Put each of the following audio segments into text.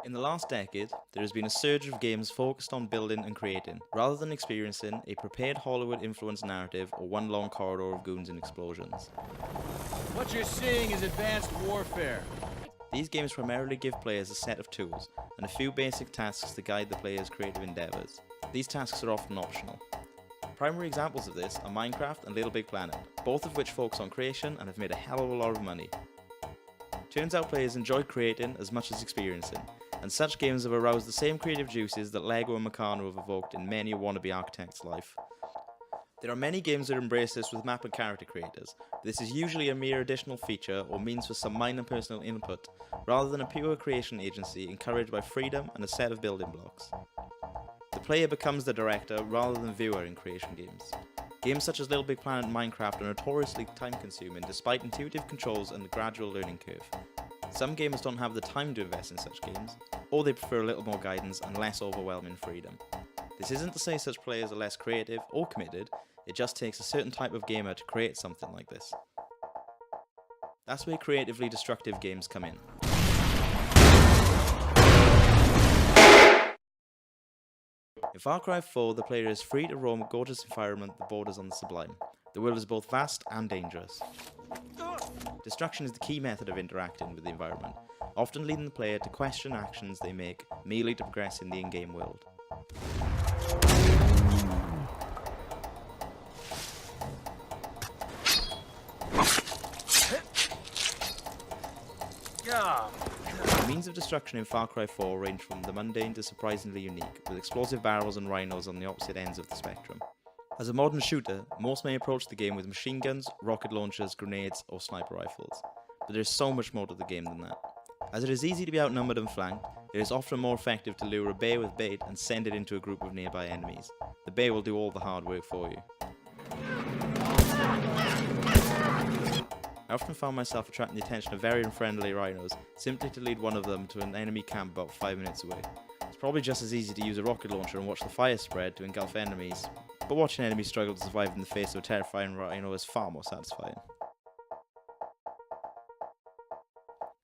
In the last decade, there has been a surge of games focused on building and creating, rather than experiencing a prepared Hollywood-influenced narrative or one long corridor of goons and explosions. What you're seeing is advanced warfare. These games primarily give players a set of tools and a few basic tasks to guide the player's creative endeavours. These tasks are often optional. Primary examples of this are Minecraft and Little Big Planet, both of which focus on creation and have made a hell of a lot of money. Turns out players enjoy creating as much as experiencing, and such games have aroused the same creative juices that Lego and Meccano have evoked in many a wannabe architect's life. There are many games that embrace this with map and character creators, but this is usually a mere additional feature or means for some minor personal input, rather than a pure creation agency encouraged by freedom and a set of building blocks. The player becomes the director rather than viewer in creation games. Games such as Little Big Planet and Minecraft are notoriously time-consuming despite intuitive controls and a gradual learning curve. Some gamers don't have the time to invest in such games, or they prefer a little more guidance and less overwhelming freedom. This isn't to say such players are less creative or committed, it just takes a certain type of gamer to create something like this. That's where creatively destructive games come in. In Far Cry 4, the player is free to roam a gorgeous environment that borders on the sublime. The world is both vast and dangerous. Destruction is the key method of interacting with the environment, often leading the player to question actions they make merely to progress in the in-game world. The means of destruction in Far Cry 4 range from the mundane to surprisingly unique, with explosive barrels and rhinos on the opposite ends of the spectrum. As a modern shooter, most may approach the game with machine guns, rocket launchers, grenades, or sniper rifles, but there is so much more to the game than that. As it is easy to be outnumbered and flanked, it is often more effective to lure a bear with bait and send it into a group of nearby enemies. The bear will do all the hard work for you. I often found myself attracting the attention of very unfriendly rhinos, simply to lead one of them to an enemy camp about 5 minutes away. It's probably just as easy to use a rocket launcher and watch the fire spread to engulf enemies, but watching enemies struggle to survive in the face of a terrifying rhino is far more satisfying.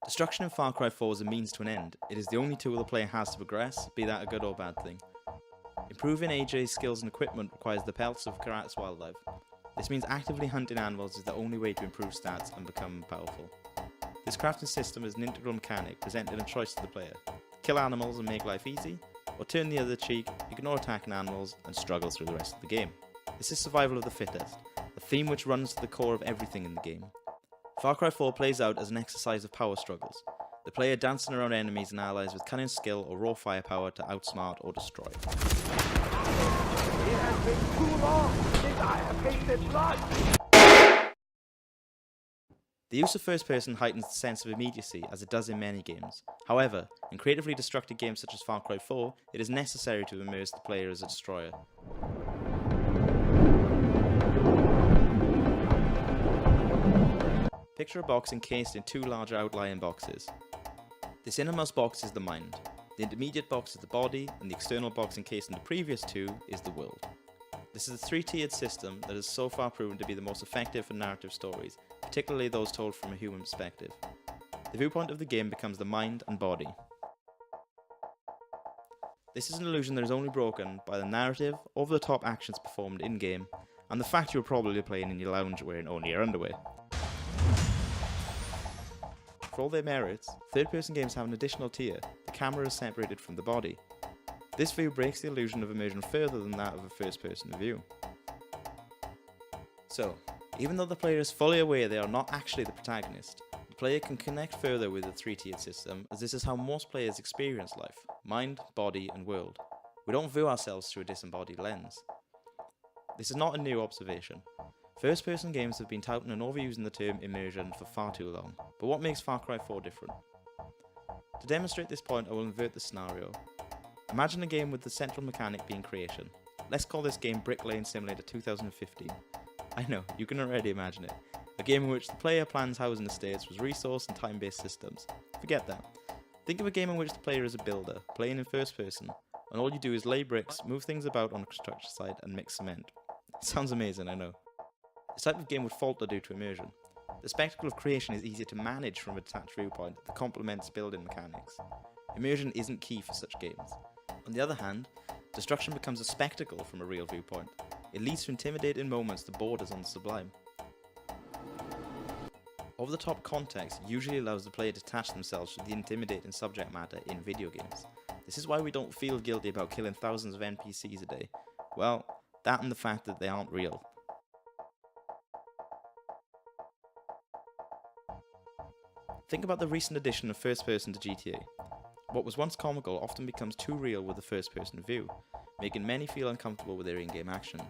Destruction in Far Cry 4 is a means to an end. It is the only tool the player has to progress, be that a good or bad thing. Improving AJ's skills and equipment requires the pelts of Karat's wildlife. This means actively hunting animals is the only way to improve stats and become powerful. This crafting system is an integral mechanic presenting a choice to the player. Kill animals and make life easy, or turn the other cheek, ignore attacking animals, and struggle through the rest of the game. This is survival of the fittest, a theme which runs to the core of everything in the game. Far Cry 4 plays out as an exercise of power struggles, the player dancing around enemies and allies with cunning skill or raw firepower to outsmart or destroy. It has been too long since I have tasted blood! The use of first person heightens the sense of immediacy as it does in many games. However, in creatively destructive games such as Far Cry 4, it is necessary to immerse the player as a destroyer. Picture a box encased in two larger outlying boxes. This innermost box is the mind, the intermediate box is the body, and the external box encased in the previous two is the world. This is a three-tiered system that has so far proven to be the most effective for narrative stories, particularly those told from a human perspective. The viewpoint of the game becomes the mind and body. This is an illusion that is only broken by the narrative, over-the-top actions performed in-game, and the fact you are probably playing in your lounge wearing only your underwear. For all their merits, third-person games have an additional tier. The camera is separated from the body. This view breaks the illusion of immersion further than that of a first-person view. So, even though the player is fully aware they are not actually the protagonist, the player can connect further with the three-tiered system, as this is how most players experience life: mind, body, and world. We don't view ourselves through a disembodied lens. This is not a new observation. First-person games have been touting and overusing the term immersion for far too long, but what makes Far Cry 4 different? To demonstrate this point, I will invert the scenario. Imagine a game with the central mechanic being creation. Let's call this game Brick Lane Simulator 2015. I know, you can already imagine it. A game in which the player plans housing estates with resource and time-based systems. Forget that. Think of a game in which the player is a builder, playing in first person, and all you do is lay bricks, move things about on a construction site, and mix cement. Sounds amazing, I know. This type of game would falter due to immersion. The spectacle of creation is easier to manage from a detached viewpoint that complements building mechanics. Immersion isn't key for such games. On the other hand, destruction becomes a spectacle from a real viewpoint. It leads to intimidating moments that borders on the sublime. Over-the-top context usually allows the player to attach themselves to the intimidating subject matter in video games. This is why we don't feel guilty about killing thousands of NPCs a day. Well, that and the fact that they aren't real. Think about the recent addition of first person to GTA. What was once comical often becomes too real with the first person view, making many feel uncomfortable with their in-game actions.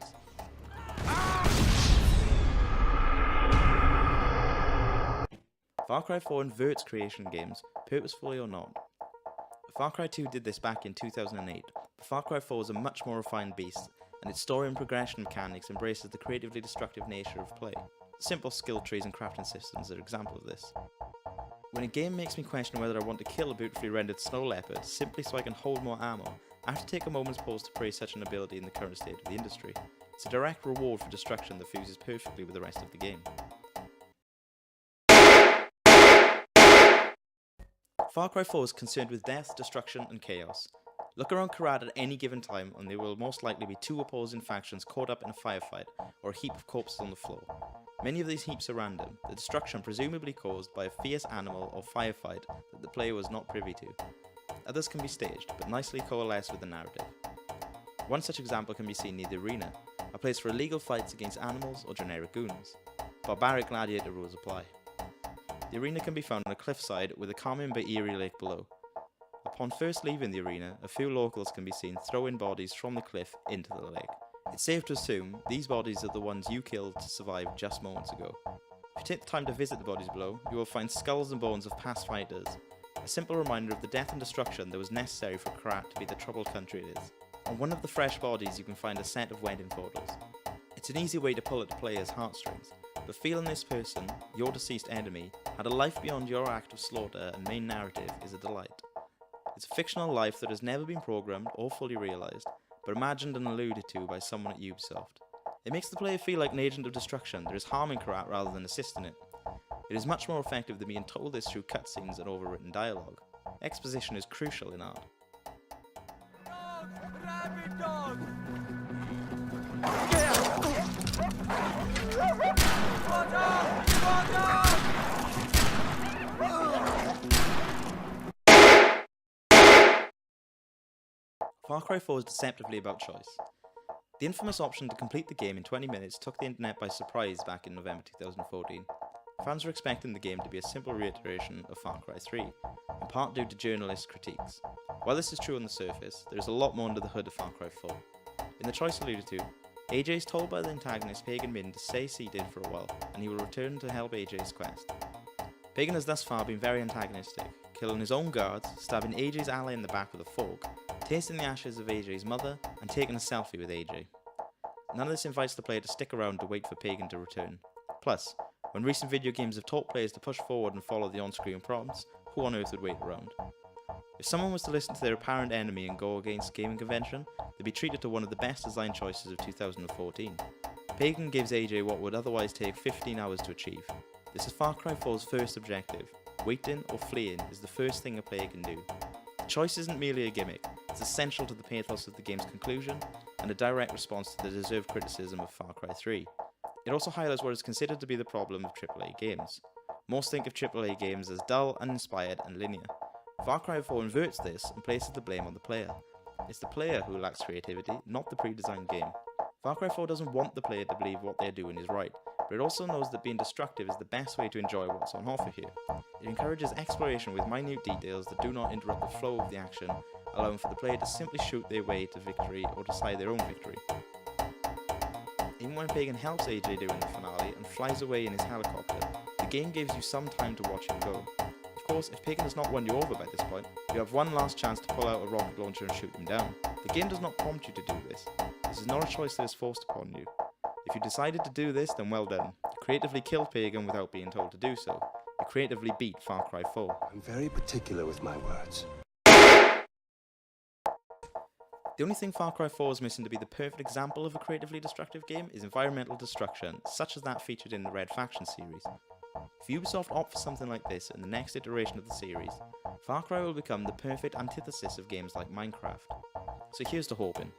Far Cry 4 inverts creation games, purposefully or not. Far Cry 2 did this back in 2008, but Far Cry 4 is a much more refined beast, and its story and progression mechanics embraces the creatively destructive nature of play. Simple skill trees and crafting systems are an example of this. When a game makes me question whether I want to kill a beautifully rendered snow leopard simply so I can hold more ammo, I have to take a moment's pause to praise such an ability in the current state of the industry. It's a direct reward for destruction that fuses perfectly with the rest of the game. Far Cry 4 is concerned with death, destruction and chaos. Look around Karat at any given time and there will most likely be two opposing factions caught up in a firefight or a heap of corpses on the floor. Many of these heaps are random, the destruction presumably caused by a fierce animal or firefight that the player was not privy to. Others can be staged, but nicely coalesce with the narrative. One such example can be seen near the arena, a place for illegal fights against animals or generic goons. Barbaric gladiator rules apply. The arena can be found on a cliffside with a calming but eerie lake below. Upon first leaving the arena, a few locals can be seen throwing bodies from the cliff into the lake. It's safe to assume these bodies are the ones you killed to survive just moments ago. If you take the time to visit the bodies below, you will find skulls and bones of past fighters, a simple reminder of the death and destruction that was necessary for Karat to be the troubled country it is. On one of the fresh bodies you can find a set of wedding photos. It's an easy way to pull at the player's heartstrings, but feeling this person, your deceased enemy, had a life beyond your act of slaughter and main narrative is a delight. It's a fictional life that has never been programmed or fully realised, but imagined and alluded to by someone at Ubisoft. It makes the player feel like an agent of destruction that is harming Karat rather than assisting it. It is much more effective than being told this through cutscenes and overwritten dialogue. Exposition is crucial in art. Dog! Rabid dog! Far Cry 4 is deceptively about choice. The infamous option to complete the game in 20 minutes took the internet by surprise back in November 2014. Fans were expecting the game to be a simple reiteration of Far Cry 3, in part due to journalist critiques. While this is true on the surface, there is a lot more under the hood of Far Cry 4. In the choice alluded to, AJ is told by the antagonist Pagan Min to stay seated for a while, and he will return to help AJ's quest. Pagan has thus far been very antagonistic, killing his own guards, stabbing AJ's ally in the back with a fork, tasting the ashes of AJ's mother, and taking a selfie with AJ. None of this invites the player to stick around to wait for Pagan to return. Plus, when recent video games have taught players to push forward and follow the on-screen prompts, who on earth would wait around? If someone was to listen to their apparent enemy and go against gaming convention, they'd be treated to one of the best design choices of 2014. Pagan gives AJ what would otherwise take 15 hours to achieve. This is Far Cry 4's first objective. Waiting or fleeing is the first thing a player can do. The choice isn't merely a gimmick, it's essential to the pathos of the game's conclusion and a direct response to the deserved criticism of Far Cry 3. It also highlights what is considered to be the problem of AAA games. Most think of AAA games as dull, uninspired and linear. Far Cry 4 inverts this and places the blame on the player. It's the player who lacks creativity, not the pre-designed game. Far Cry 4 doesn't want the player to believe what they're doing is right, but it also knows that being destructive is the best way to enjoy what's on offer here. It encourages exploration with minute details that do not interrupt the flow of the action, allowing for the player to simply shoot their way to victory or decide their own victory. Even when Pagan helps AJ during the finale and flies away in his helicopter, the game gives you some time to watch him go. Of course, if Pagan has not won you over by this point, you have one last chance to pull out a rocket launcher and shoot him down. The game does not prompt you to do this. This is not a choice that is forced upon you. If you decided to do this, then well done. You creatively killed Pagan without being told to do so. You creatively beat Far Cry 4. I'm very particular with my words. The only thing Far Cry 4 is missing to be the perfect example of a creatively destructive game is environmental destruction, such as that featured in the Red Faction series. If Ubisoft opt for something like this in the next iteration of the series, Far Cry will become the perfect antithesis of games like Minecraft. So here's to hoping.